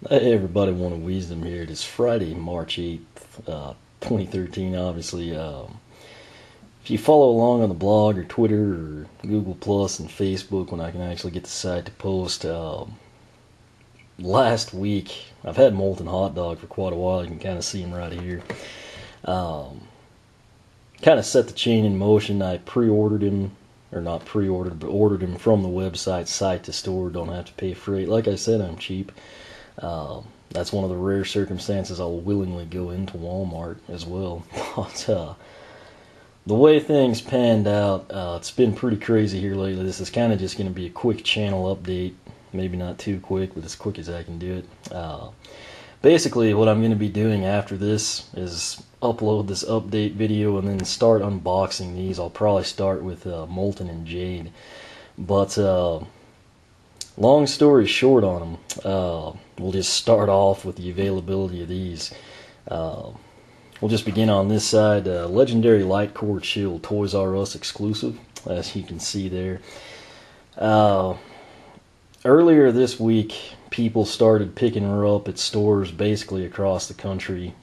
Hey everybody, One of Wisdom here. It is Friday, March 8th, 2013, obviously. If you follow along on the blog or Twitter or Google Plus and Facebook when I can actually get the site to post, last week, I've had Molten Hot Dog for quite a while. You can kind of see him right here. Kind of set the chain in motion. I pre-ordered him, or not pre-ordered, but ordered him from the website, site to store. Don't have to pay freight. Like I said, I'm cheap. That's one of the rare circumstances I'll willingly go into Walmart as well. But the way things panned out, it's been pretty crazy here lately. This is kind of just going to be a quick channel update. Maybe not too quick, but as quick as I can do it. Basically, what I'm going to be doing after this is upload this update video and then start unboxing these. I'll probably start with Molten and Jade. But long story short on them, we'll just start off with the availability of these. We'll just begin on this side. Legendary Light Core Chill, Toys R Us exclusive, as you can see there. Earlier this week, people started picking her up at stores basically across the country.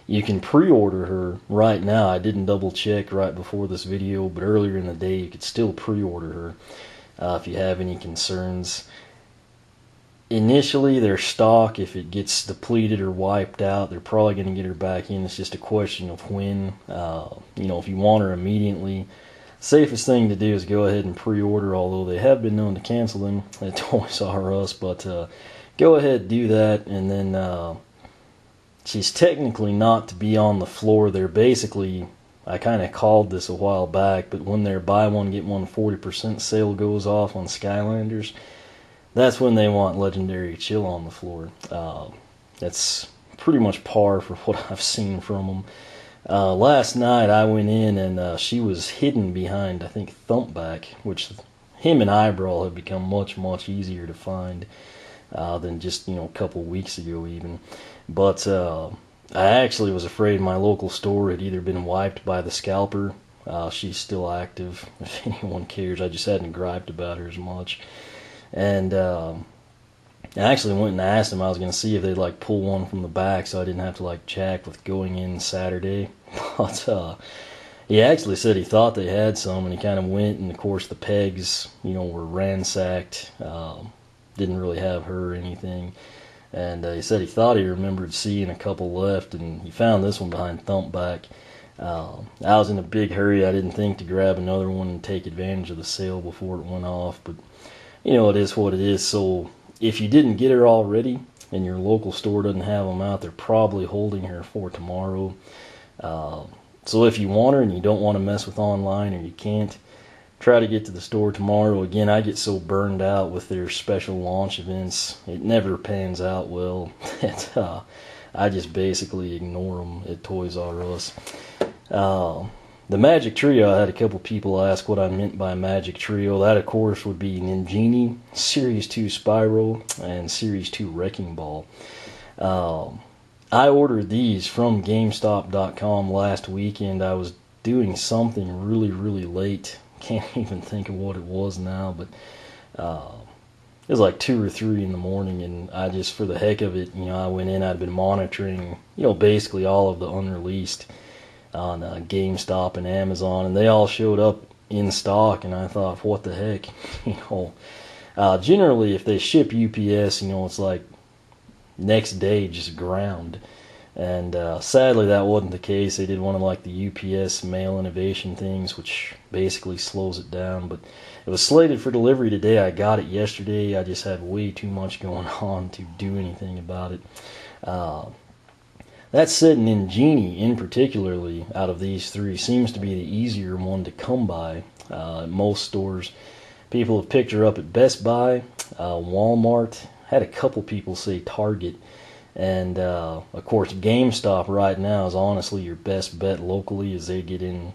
You can pre-order her right now. I didn't double check right before this video, but earlier in the day you could still pre-order her. If you have any concerns. Initially, their stock, if it gets depleted or wiped out, they're probably going to get her back in. It's just a question of when. If you want her immediately, safest thing to do is go ahead and pre-order, although they have been known to cancel them at Toys R Us. But go ahead, do that, and then she's technically not to be on the floor. They're basically, I kind of called this a while back, but when their buy one get one 40% sale goes off on Skylanders, that's when they want Legendary Chill on the floor. That's pretty much par for what I've seen from them. Last night I went in and she was hidden behind, I think, Thumpback, which him and Eyebrow have become much, much easier to find than just, a couple weeks ago even. But I actually was afraid my local store had either been wiped by the scalper. She's still active, if anyone cares. I just hadn't griped about her as much. And I actually went and asked him. I was going to see if they'd pull one from the back so I didn't have to jack with going in Saturday. But he actually said he thought they had some, and he kind of went, and of course the pegs, were ransacked. Didn't really have her or anything. And he said he thought he remembered seeing a couple left, and he found this one behind Thumpback. I was in a big hurry. I didn't think to grab another one and take advantage of the sale before it went off, but it is what it is. So if you didn't get her already and your local store doesn't have them out, they're probably holding her for tomorrow. So if you want her and you don't want to mess with online, or you can't, try to get to the store tomorrow. Again, I get so burned out with their special launch events. It never pans out well. I just basically ignore them at Toys R Us. The Magic Trio, I had a couple people ask what I meant by Magic Trio. That, of course, would be Ninjini, Series 2 Spyro, and Series 2 Wrecking Ball. I ordered these from GameStop.com last weekend. I was doing something really, really late. Can't even think of what it was now, but it was 2 or 3 in the morning, and I just, for the heck of it, I went in. I'd been monitoring, basically all of the unreleased on GameStop and Amazon, and they all showed up in stock, and I thought, what the heck. Generally if they ship UPS, it's next day just ground, and sadly that wasn't the case. They did one of the UPS mail innovation things, which basically slows it down, but it was slated for delivery today. I got it yesterday. I just had way too much going on to do anything about it. That said, Ninjini, in particularly, out of these three, seems to be the easier one to come by. At most stores, people have picked her up at Best Buy, Walmart, had a couple people say Target, and of course GameStop right now is honestly your best bet locally, as they get in,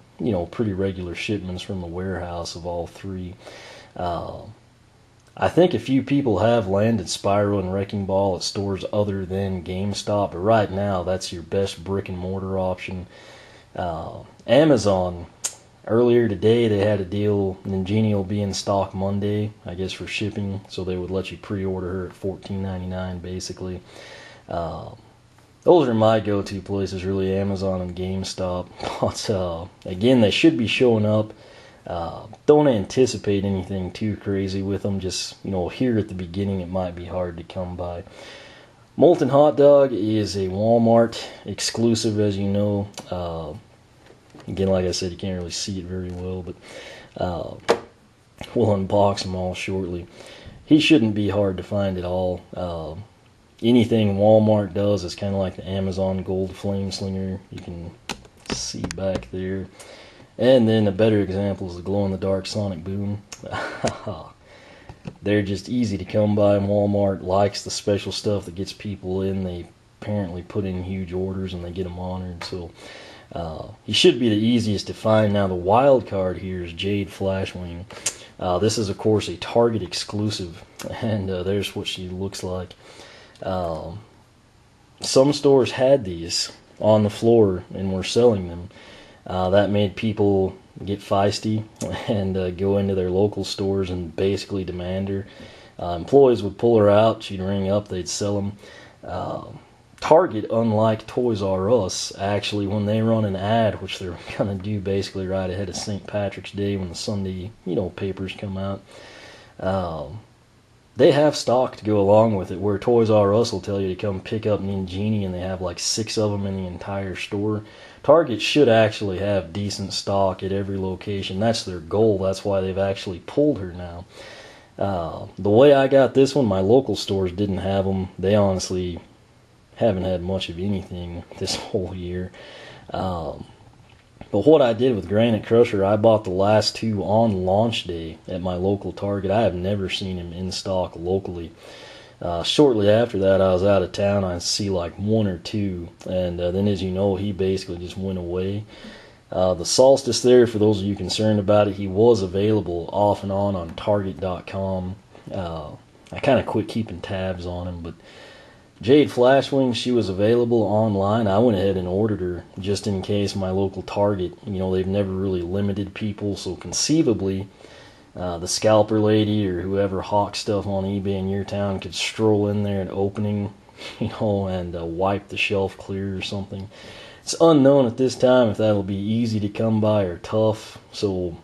pretty regular shipments from the warehouse of all three. I think a few people have landed Spyro and Wrecking Ball at stores other than GameStop, but right now that's your best brick and mortar option. Amazon Earlier today, they had a deal. Ninjini will be in stock Monday, I guess, for shipping. So they would let you pre-order her at $14.99, basically. Those are my go-to places, really, Amazon and GameStop. But again, they should be showing up. Don't anticipate anything too crazy with them. Just, here at the beginning, it might be hard to come by. Molten Hot Dog is a Walmart exclusive, as you know. Again, like I said, you can't really see it very well, but we'll unbox them all shortly. He shouldn't be hard to find at all. Anything Walmart does is kind of like the Amazon Gold Flame Slinger. You can see back there. And then a better example is the glow-in-the-dark Sonic Boom. They're just easy to come by, and Walmart likes the special stuff that gets people in. They apparently put in huge orders and they get them honored, so he should be the easiest to find. Now, the wild card here is Jade Flashwing. This is, of course, a Target exclusive, and there's what she looks like. Some stores had these on the floor and were selling them. That made people get feisty and go into their local stores and basically demand her. Employees would pull her out, she'd ring up, they'd sell them. Target, unlike Toys R Us, actually, when they run an ad, which they're going to do basically right ahead of St. Patrick's Day when the Sunday, papers come out, they have stock to go along with it, where Toys R Us will tell you to come pick up Ninjini and they have like 6 of them in the entire store. Target should actually have decent stock at every location. That's their goal. That's why they've actually pulled her now. The way I got this one, my local stores didn't have them. They honestly haven't had much of anything this whole year. But what I did with Granite Crusher, I bought the last 2 on launch day at my local Target. I have never seen him in stock locally. Shortly after that, I was out of town. I see like 1 or 2, and then, as you know, he basically just went away. The Solstice there, for those of you concerned about it, he was available off and on Target.com. I kind of quit keeping tabs on him, but Jade Flashwing, she was available online. I went ahead and ordered her just in case my local Target, they've never really limited people, so conceivably the scalper lady or whoever hawks stuff on eBay in your town could stroll in there at opening, and wipe the shelf clear or something. It's unknown at this time if that'll be easy to come by or tough, so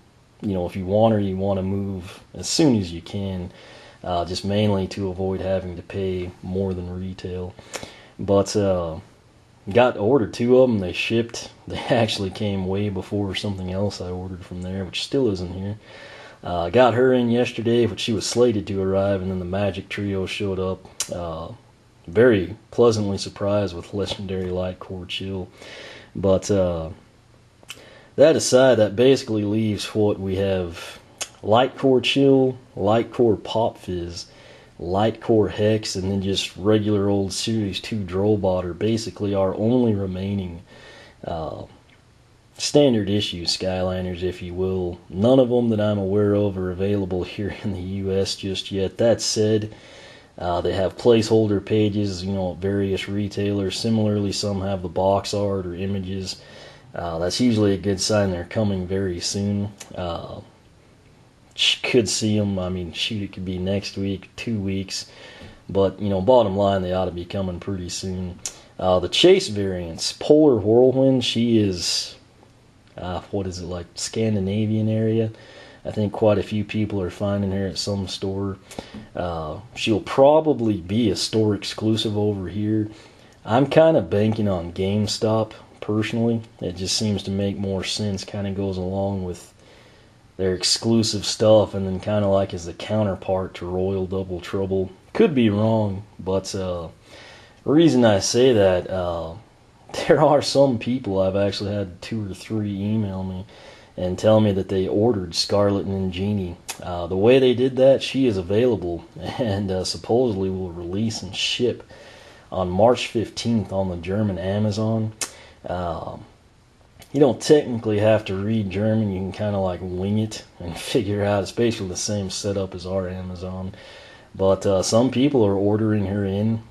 if you want her, you want to move as soon as you can. Just mainly to avoid having to pay more than retail. But got ordered 2 of them. They shipped. They actually came way before something else I ordered from there, which still isn't here. Got her in yesterday, which she was slated to arrive, and then the Magic Trio showed up. Very pleasantly surprised with Legendary Light Core Chill. But that aside, that basically leaves what we have: Light Core Chill, Light Core Pop Fizz, Light Core Hex, and then just regular old Series 2 Drollbot are basically our only remaining standard issue Skylanders, if you will. None of them that I'm aware of are available here in the US just yet. That said, they have placeholder pages, at various retailers. Similarly, some have the box art or images. That's usually a good sign they're coming very soon. Could see them. I mean, shoot, it could be next week, 2 weeks. But, bottom line, they ought to be coming pretty soon. The Chase variants, Polar Whirlwind, she is, like Scandinavian area. I think quite a few people are finding her at some store. She'll probably be a store exclusive over here. I'm kind of banking on GameStop, personally. It just seems to make more sense, kind of goes along with their exclusive stuff, and then kind of like as the counterpart to Royal Double Trouble. Could be wrong, but the reason I say that, there are some people, I've actually had 2 or 3 email me and tell me that they ordered Scarlet Ninjini. The way they did that, she is available and supposedly will release and ship on March 15th on the German Amazon. You don't technically have to read German. You can kind of like wing it and figure out. It's basically the same setup as our Amazon. But some people are ordering her in.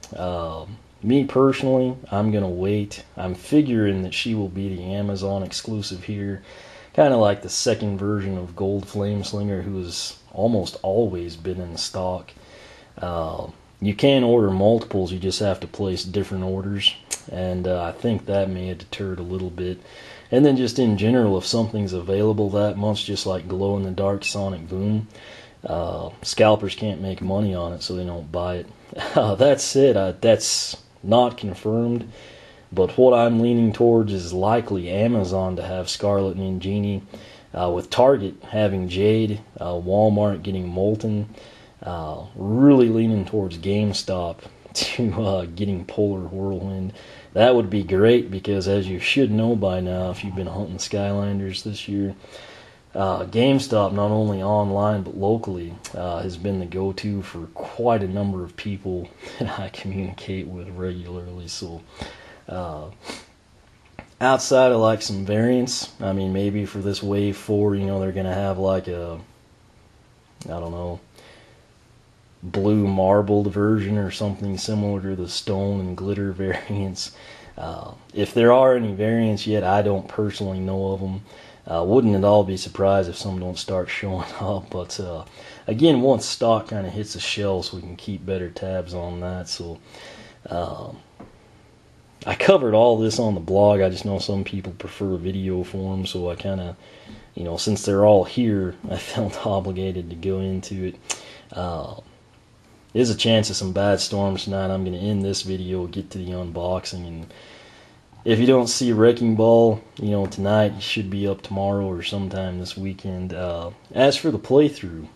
Me personally, I'm going to wait. I'm figuring that she will be the Amazon exclusive here. kind of like the second version of Gold Flameslinger, who has almost always been in stock. You can order multiples, you just have to place different orders, and I think that may have deterred a little bit. And then just in general, if something's available that much, just like glow-in-the-dark Sonic Boom, scalpers can't make money on it, so they don't buy it. That said, that's not confirmed, but what I'm leaning towards is likely Amazon to have Scarlet Ninjini, with Target having Jade, Walmart getting Molten, really leaning towards GameStop to getting Polar Whirlwind. That would be great because, as you should know by now, if you've been hunting Skylanders this year, GameStop, not only online but locally, has been the go-to for quite a number of people that I communicate with regularly. So, outside of like some variants, I mean, maybe for this Wave 4, they're going to have like a, I don't know, blue marbled version or something similar to the stone and glitter variants. If there are any variants yet, I don't personally know of them. Wouldn't at all be surprised if some don't start showing up, but again, once stock kind of hits the shelves, we can keep better tabs on that. So I covered all this on the blog. I just know some people prefer video form, so I kind of, since they're all here, I felt obligated to go into it. There's a chance of some bad storms tonight. I'm going to end this video, get to the unboxing, and if you don't see Wrecking Ball, tonight, you should be up tomorrow or sometime this weekend. As for the playthrough,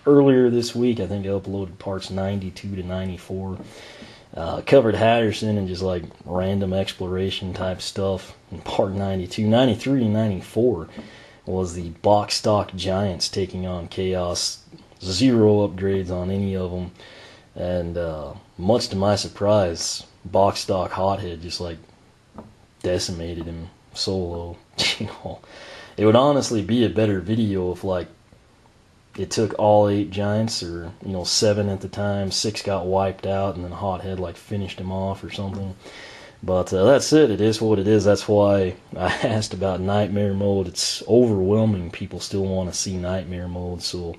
earlier this week, I think I uploaded parts 92 to 94. Covered Hatterson and just like random exploration type stuff in part 92. 93 and 94 was the box stock Giants taking on Chaos. 0 upgrades on any of them, and much to my surprise, box stock Hothead just like decimated him solo. It would honestly be a better video if like it took all 8 Giants, or 7 at the time, 6 got wiped out, and then Hothead like finished him off or something. But that's it. It is what it is. That's why I asked about Nightmare Mode. It's overwhelming. People still want to see Nightmare Mode, so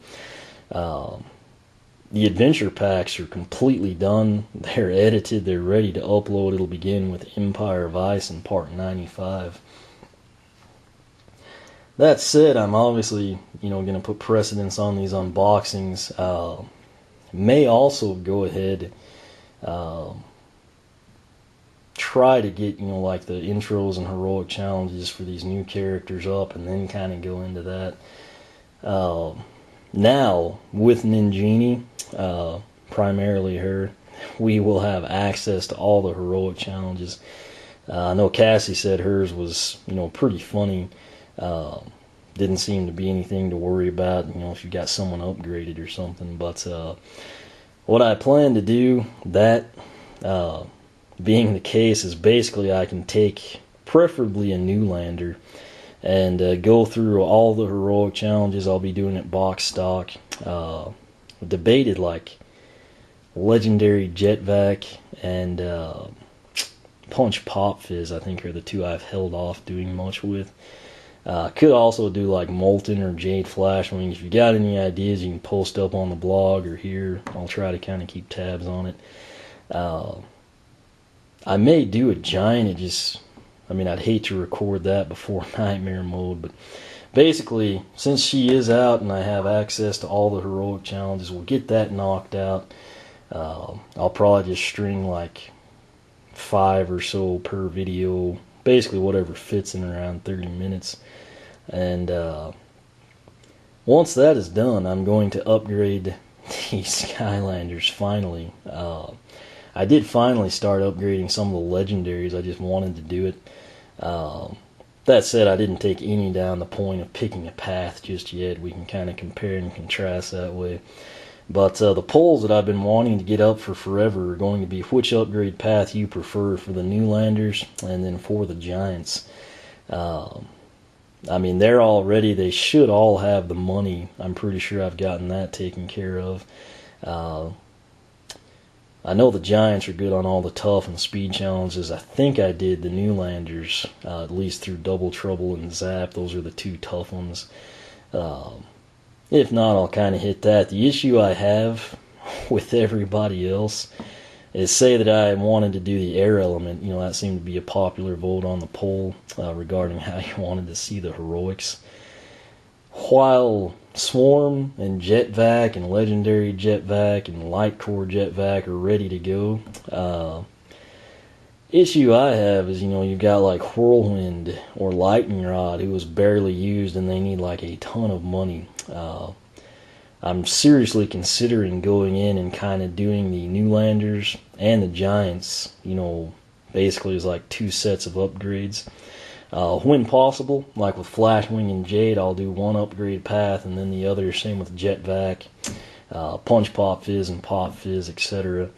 the adventure packs are completely done. They're edited. They're ready to upload. It'll begin with Empire of Ice in part 95. That said, I'm obviously, going to put precedence on these unboxings. May also go ahead, try to get, like the intros and heroic challenges for these new characters up, and then kind of go into that. Now, with Ninjini, primarily her, we will have access to all the heroic challenges. I know Cassie said hers was, pretty funny. Didn't seem to be anything to worry about, if you got someone upgraded or something. But what I plan to do, that being the case, is basically I can take preferably a new lander and go through all the heroic challenges. I'll be doing it box stock. Debated like Legendary Jetvac and Punch Pop Fizz, I think, are the two I've held off doing much with. Could also do like Molten or Jade Flashwing. If you got any ideas, you can post up on the blog or here. I'll try to kind of keep tabs on it. I may do a Giant. I'd hate to record that before Nightmare Mode, but basically, since she is out and I have access to all the heroic challenges, we'll get that knocked out. I'll probably just string like 5 or so per video, basically whatever fits in around 30 minutes. And once that is done, I'm going to upgrade the Skylanders finally. I did finally start upgrading some of the legendaries. I just wanted to do it. That said, I didn't take any down the point of picking a path just yet. We can kind of compare and contrast that way. But the polls that I've been wanting to get up for forever are going to be which upgrade path you prefer for the new landers and then for the Giants. They're all ready. They should all have the money. I'm pretty sure I've gotten that taken care of. I know the Giants are good on all the tough and speed challenges. I think I did the Newlanders, at least through Double Trouble and Zap. Those are the two tough ones. If not, I'll kind of hit that. The issue I have with everybody else is, say that I wanted to do the air element. That seemed to be a popular vote on the poll regarding how you wanted to see the heroics. While Swarm and Jetvac and Legendary Jetvac and Light Core Jetvac are ready to go, issue I have is, you've got like Whirlwind or Lightning Rod, who was barely used, and they need like a ton of money. I'm seriously considering going in and kind of doing the Newlanders and the Giants, basically as like two sets of upgrades. When possible, like with Flashwing and Jade, I'll do one upgrade path and then the other, same with Jetvac, Punch Pop Fizz and Pop Fizz, etc.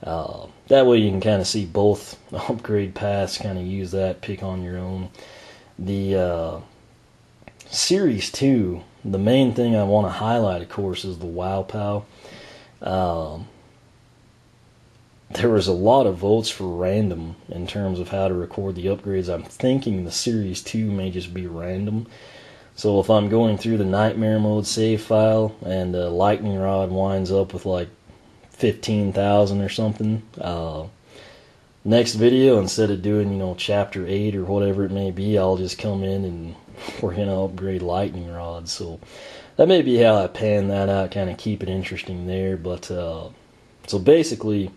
That way you can kind of see both upgrade paths, kind of use that, pick on your own. The Series 2, the main thing I want to highlight, of course, is the Wow Pow. There was a lot of votes for random in terms of how to record the upgrades. I'm thinking the Series 2 may just be random. So if I'm going through the Nightmare Mode save file and Lightning Rod winds up with like 15,000 or something, next video, instead of doing, chapter 8 or whatever it may be, I'll just come in and we're going to upgrade Lightning Rod. So that may be how I pan that out, kind of keep it interesting there. But so basically,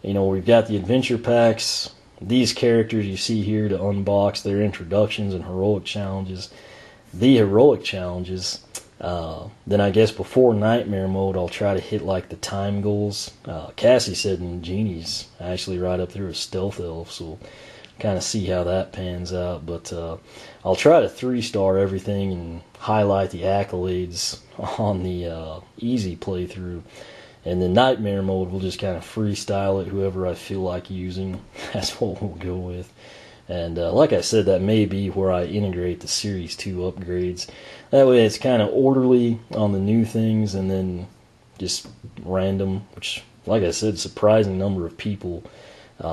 we've got the adventure packs. These characters you see here to unbox, their introductions and heroic challenges. The heroic challenges, then I guess before Nightmare Mode, I'll try to hit like the time goals. Cassie said in Genie's actually right up there with Stealth Elf, so kind of see how that pans out. But I'll try to 3-star everything and highlight the accolades on the easy playthrough. And then Nightmare Mode, we'll just kind of freestyle it. Whoever I feel like using, that's what we'll go with. And like I said, that may be where I integrate the Series 2 upgrades. That way it's kind of orderly on the new things, and then just random, which, like I said, surprising number of people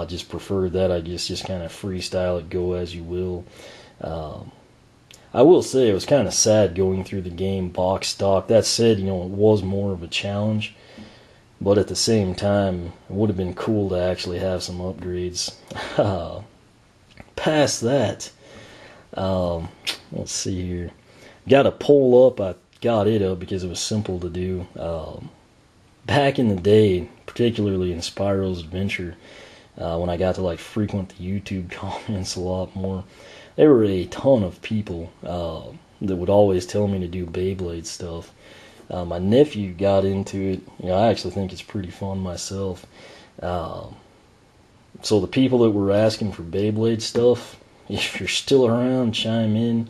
just preferred that. I guess just kind of freestyle it, go as you will. I will say it was kind of sad going through the game box stock. That said, it was more of a challenge. But at the same time, it would have been cool to actually have some upgrades. Past that, let's see here. Got a poll up. I got it up because it was simple to do. Back in the day, particularly in Spyro's Adventure, when I got to like frequent the YouTube comments a lot more, there were a ton of people that would always tell me to do Beyblade stuff. My nephew got into it. I actually think it's pretty fun myself. So the people that were asking for Beyblade stuff, if you're still around, chime in.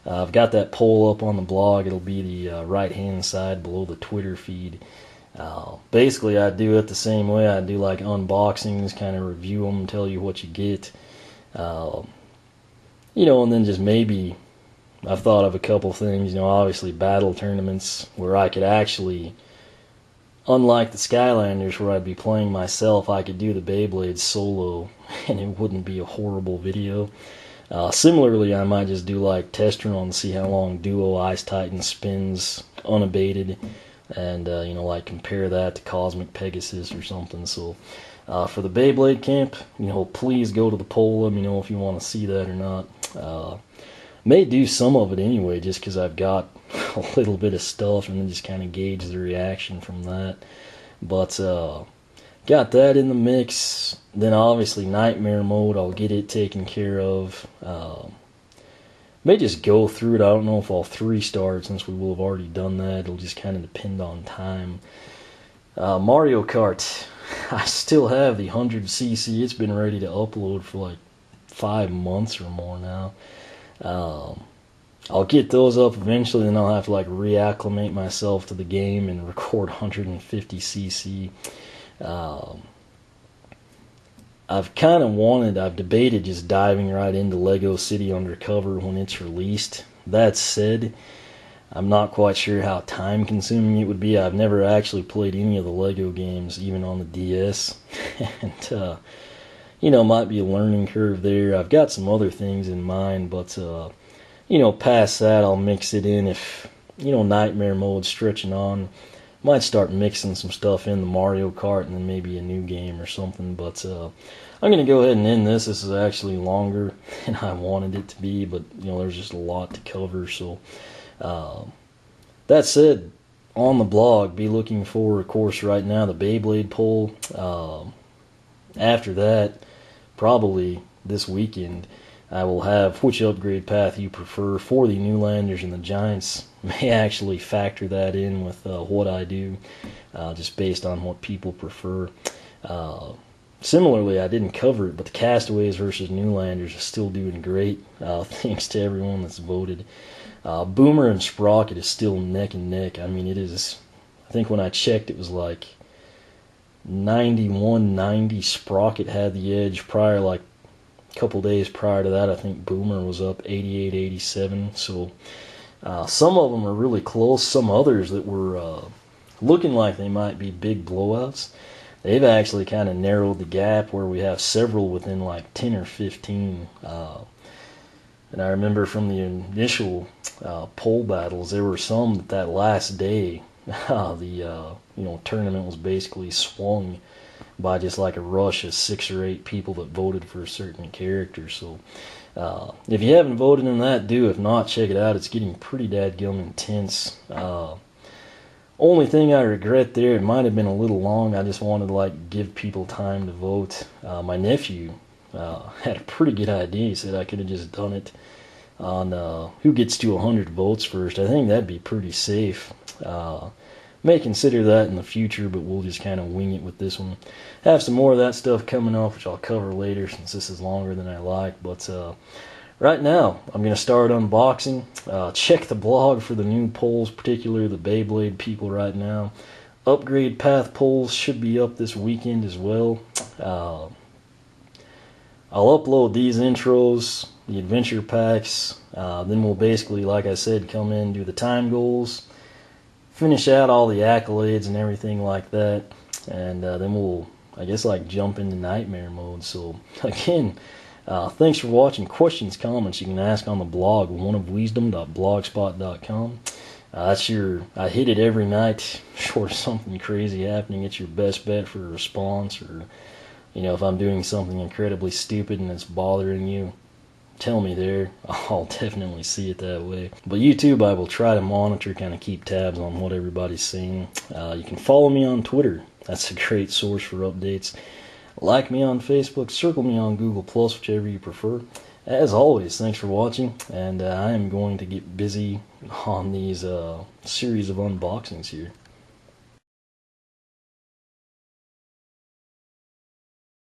I've got that poll up on the blog. It'll be the right-hand side below the Twitter feed. Basically, I do it the same way. I do like unboxings, kind of review them, tell you what you get. And then just maybe I've thought of a couple things, obviously battle tournaments where I could actually, unlike the Skylanders where I'd be playing myself, I could do the Beyblade solo and it wouldn't be a horrible video. Similarly, I might just do like test run and see how long Duo Ice Titan spins unabated, and like compare that to Cosmic Pegasus or something. So for the Beyblade camp, please go to the poll. Let me know if you want to see that or not. May do some of it anyway, just because I've got a little bit of stuff, and then just kind of gauge the reaction from that. But got that in the mix. Then obviously Nightmare Mode, I'll get it taken care of. May just go through it. I don't know if I'll 3-star it, since we will have already done that. It'll just kind of depend on time. Mario Kart, I still have the 100cc. It's been ready to upload for like 5 months or more now. I'll get those up eventually, then I'll have to like reacclimate myself to the game and record 150cc. I've debated just diving right into Lego City Undercover when it's released. That said, I'm not quite sure how time consuming it would be. I've never actually played any of the Lego games, even on the DS. And, might be a learning curve there. I've got some other things in mind, but, past that, I'll mix it in if, Nightmare mode's stretching on. Might start mixing some stuff in the Mario Kart and then maybe a new game or something. But I'm going to go ahead and end this. This is actually longer than I wanted it to be, but there's just a lot to cover. So that said, on the blog, be looking for, of course, right now the Beyblade poll. After that, probably this weekend, I will have which upgrade path you prefer for the Newlanders and the Giants. May actually factor that in with what I do, just based on what people prefer. Similarly, I didn't cover it, but the Castaways versus Newlanders is still doing great, thanks to everyone that's voted. Boomer and Sprocket is still neck and neck. I mean, it is, I think when I checked, it was like 91-90. Sprocket had the edge prior, like a couple days prior to that. I think Boomer was up 88-87. So some of them are really close. Some others that were looking like they might be big blowouts, they've actually kind of narrowed the gap where we have several within like 10 or 15. And I remember from the initial poll battles, there were some that last day, the tournament was basically swung by just like a rush of 6 or 8 people that voted for a certain character. So if you haven't voted in that, do. If not, check it out. It's getting pretty dadgum intense. Only thing I regret there, it might have been a little long. I just wanted to give people time to vote. My nephew had a pretty good idea. He said I could have just done it on who gets to 100 votes first. I think that'd be pretty safe. May consider that in the future, but we'll just kind of wing it with this one. Have some more of that stuff coming up, which I'll cover later since this is longer than I like. But right now, I'm going to start unboxing. Check the blog for the new polls, particularly the Beyblade people right now. Upgrade path polls should be up this weekend as well. I'll upload these intros, the adventure packs, then we'll basically, like I said, come in, do the time goals, finish out all the accolades and everything like that, and then we'll, I guess, jump into Nightmare mode. So, again, thanks for watching. Questions, comments, you can ask on the blog, oneofwisdom.blogspot.com. I hit it every night, short of something crazy happening. It's your best bet for a response, or if I'm doing something incredibly stupid and it's bothering you, tell me there. I'll definitely see it that way. But YouTube, I will try to monitor, kind of keep tabs on what everybody's saying. You can follow me on Twitter. That's a great source for updates. Like me on Facebook, circle me on Google+, whichever you prefer. As always, thanks for watching, and I am going to get busy on these series of unboxings here.